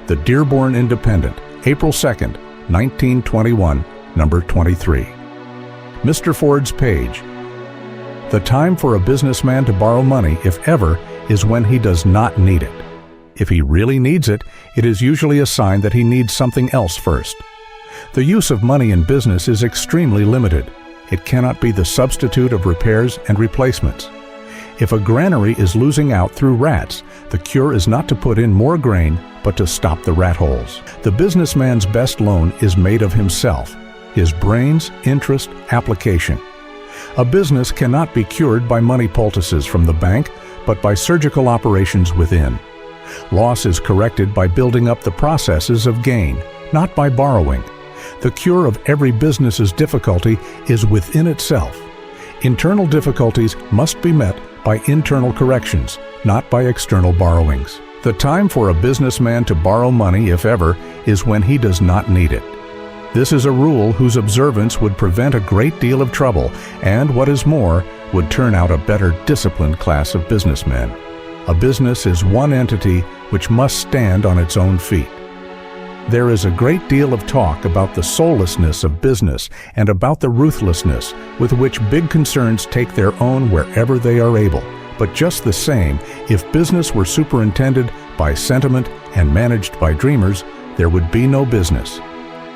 The Dearborn Independent, April 2nd, 1921, number 23. Mr. Ford's page. The time for a businessman to borrow money, if ever, is when he does not need it. If he really needs it, it is usually a sign that he needs something else first. The use of money in business is extremely limited. It cannot be the substitute of repairs and replacements. If a granary is losing out through rats, the cure is not to put in more grain, but to stop the rat holes. The businessman's best loan is made of himself, his brains, interest, application. A business cannot be cured by money poultices from the bank, but by surgical operations within. Loss is corrected by building up the processes of gain, not by borrowing. The cure of every business's difficulty is within itself. Internal difficulties must be met by internal corrections, not by external borrowings. The time for a businessman to borrow money, if ever, is when he does not need it. This is a rule whose observance would prevent a great deal of trouble and, what is more, would turn out a better disciplined class of businessmen. A business is one entity which must stand on its own feet. There is a great deal of talk about the soullessness of business and about the ruthlessness with which big concerns take their own wherever they are able. But just the same, if business were superintended by sentiment and managed by dreamers, there would be no business.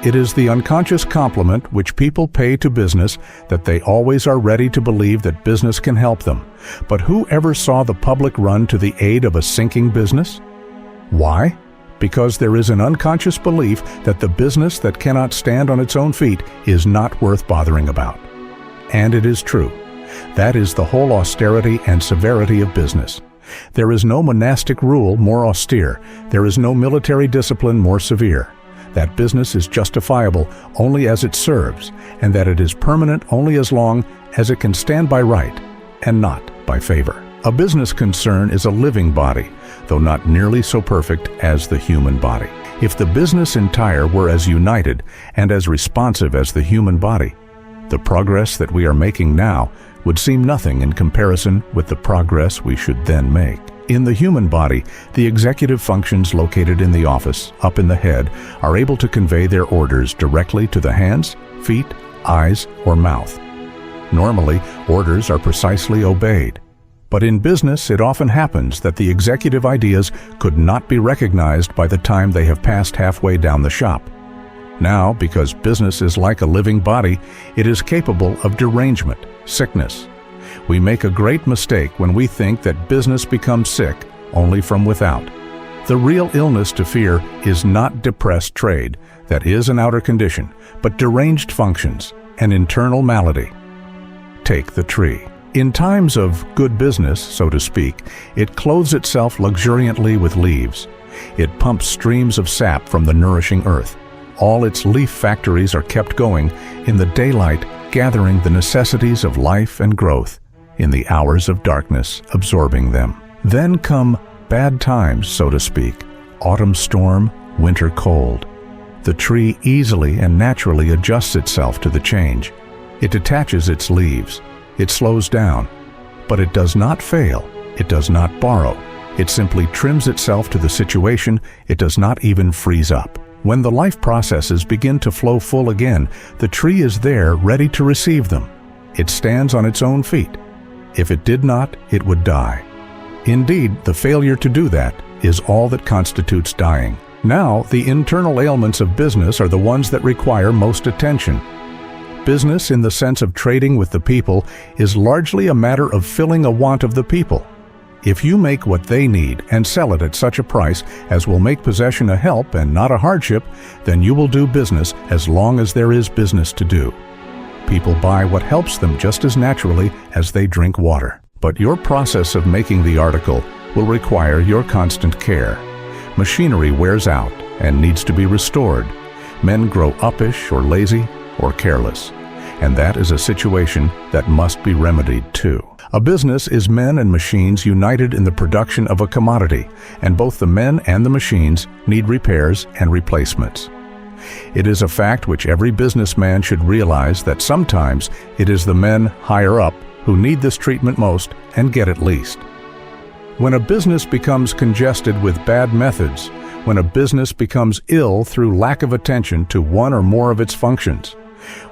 It is the unconscious compliment which people pay to business that they always are ready to believe that business can help them. But who ever saw the public run to the aid of a sinking business? Why? Because there is an unconscious belief that the business that cannot stand on its own feet is not worth bothering about. And it is true. That is the whole austerity and severity of business. There is no monastic rule more austere. There is no military discipline more severe. That business is justifiable only as it serves, and that it is permanent only as long as it can stand by right and not by favor. A business concern is a living body, though not nearly so perfect as the human body. If the business entire were as united and as responsive as the human body, the progress that we are making now would seem nothing in comparison with the progress we should then make. In the human body, the executive functions located in the office, up in the head, are able to convey their orders directly to the hands, feet, eyes, or mouth. Normally, orders are precisely obeyed. But in business, it often happens that the executive ideas could not be recognized by the time they have passed halfway down the shop. Now, because business is like a living body, it is capable of derangement, sickness. We make a great mistake when we think that business becomes sick only from without. The real illness to fear is not depressed trade, that is an outer condition, but deranged functions, an internal malady. Take the tree. In times of good business, so to speak, it clothes itself luxuriantly with leaves. It pumps streams of sap from the nourishing earth. All its leaf factories are kept going in the daylight, gathering the necessities of life and growth, in the hours of darkness absorbing them. Then come bad times, so to speak, autumn storm, winter cold. The tree easily and naturally adjusts itself to the change. It detaches its leaves. It slows down. But it does not fail. It does not borrow. It simply trims itself to the situation. It does not even freeze up. When the life processes begin to flow full again, the tree is there ready to receive them. It stands on its own feet. If it did not, it would die. Indeed, the failure to do that is all that constitutes dying. Now, the internal ailments of business are the ones that require most attention. Business, in the sense of trading with the people, is largely a matter of filling a want of the people. If you make what they need and sell it at such a price as will make possession a help and not a hardship, then you will do business as long as there is business to do. People buy what helps them just as naturally as they drink water. But your process of making the article will require your constant care. Machinery wears out and needs to be restored. Men grow uppish or lazy or careless. And that is a situation that must be remedied too. A business is men and machines united in the production of a commodity, and both the men and the machines need repairs and replacements. It is a fact which every businessman should realize that sometimes it is the men higher up who need this treatment most and get it least. When a business becomes congested with bad methods, when a business becomes ill through lack of attention to one or more of its functions,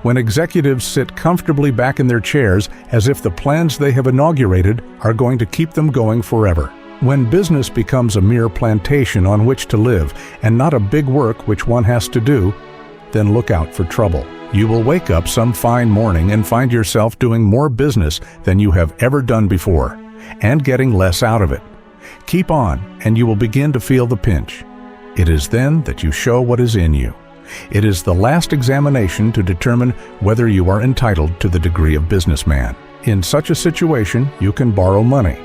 when executives sit comfortably back in their chairs as if the plans they have inaugurated are going to keep them going forever, when business becomes a mere plantation on which to live and not a big work which one has to do, then look out for trouble. You will wake up some fine morning and find yourself doing more business than you have ever done before, and getting less out of it. Keep on, and you will begin to feel the pinch. It is then that you show what is in you. It is the last examination to determine whether you are entitled to the degree of businessman. In such a situation, you can borrow money.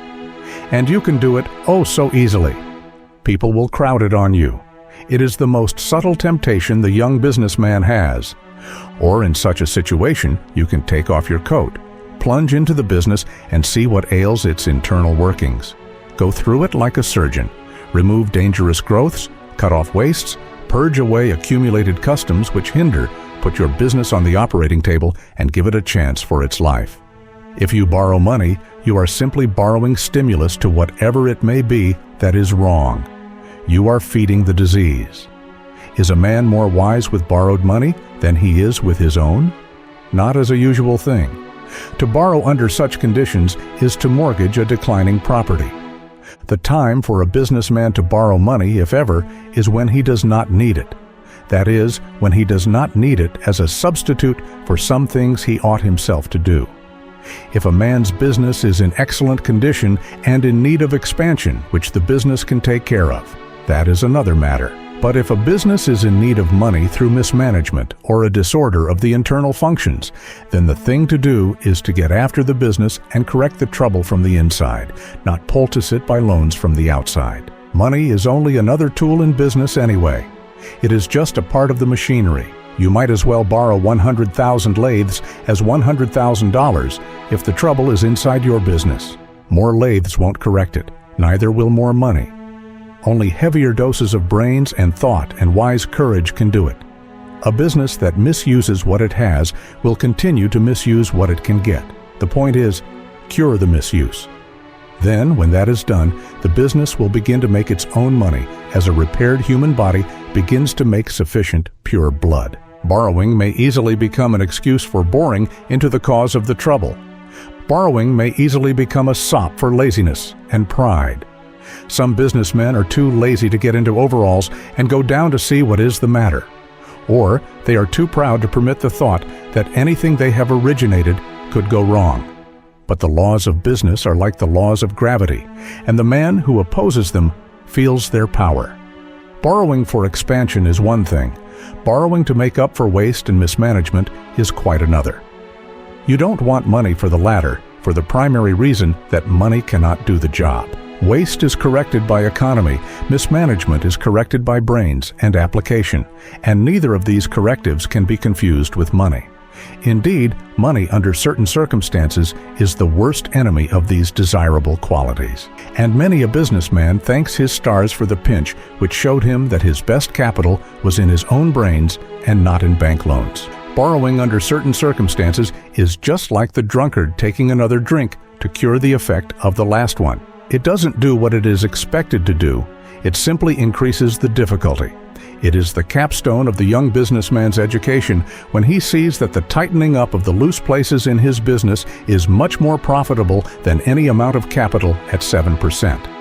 And you can do it oh so easily. People will crowd it on you. It is the most subtle temptation the young businessman has. Or in such a situation, you can take off your coat, plunge into the business, and see what ails its internal workings. Go through it like a surgeon. Remove dangerous growths, cut off wastes, purge away accumulated customs which hinder, put your business on the operating table, and give it a chance for its life. If you borrow money, you are simply borrowing stimulus to whatever it may be that is wrong. You are feeding the disease. Is a man more wise with borrowed money than he is with his own? Not as a usual thing. To borrow under such conditions is to mortgage a declining property. The time for a businessman to borrow money, if ever, is when he does not need it. That is, when he does not need it as a substitute for some things he ought himself to do. If a man's business is in excellent condition and in need of expansion, which the business can take care of, that is another matter. But if a business is in need of money through mismanagement or a disorder of the internal functions, then the thing to do is to get after the business and correct the trouble from the inside, not poultice it by loans from the outside. Money is only another tool in business anyway. It is just a part of the machinery. You might as well borrow 100,000 lathes as $100,000 if the trouble is inside your business. More lathes won't correct it, neither will more money. Only heavier doses of brains and thought and wise courage can do it. A business that misuses what it has will continue to misuse what it can get. The point is, cure the misuse. Then, when that is done, the business will begin to make its own money as a repaired human body begins to make sufficient pure blood. Borrowing may easily become an excuse for boring into the cause of the trouble. Borrowing may easily become a sop for laziness and pride. Some businessmen are too lazy to get into overalls and go down to see what is the matter. Or they are too proud to permit the thought that anything they have originated could go wrong. But the laws of business are like the laws of gravity, and the man who opposes them feels their power. Borrowing for expansion is one thing. Borrowing to make up for waste and mismanagement is quite another. You don't want money for the latter, for the primary reason that money cannot do the job. Waste is corrected by economy, mismanagement is corrected by brains and application, and neither of these correctives can be confused with money. Indeed, money under certain circumstances is the worst enemy of these desirable qualities. And many a businessman thanks his stars for the pinch which showed him that his best capital was in his own brains and not in bank loans. Borrowing under certain circumstances is just like the drunkard taking another drink to cure the effect of the last one. It doesn't do what it is expected to do. It simply increases the difficulty. It is the capstone of the young businessman's education when he sees that the tightening up of the loose places in his business is much more profitable than any amount of capital at 7%.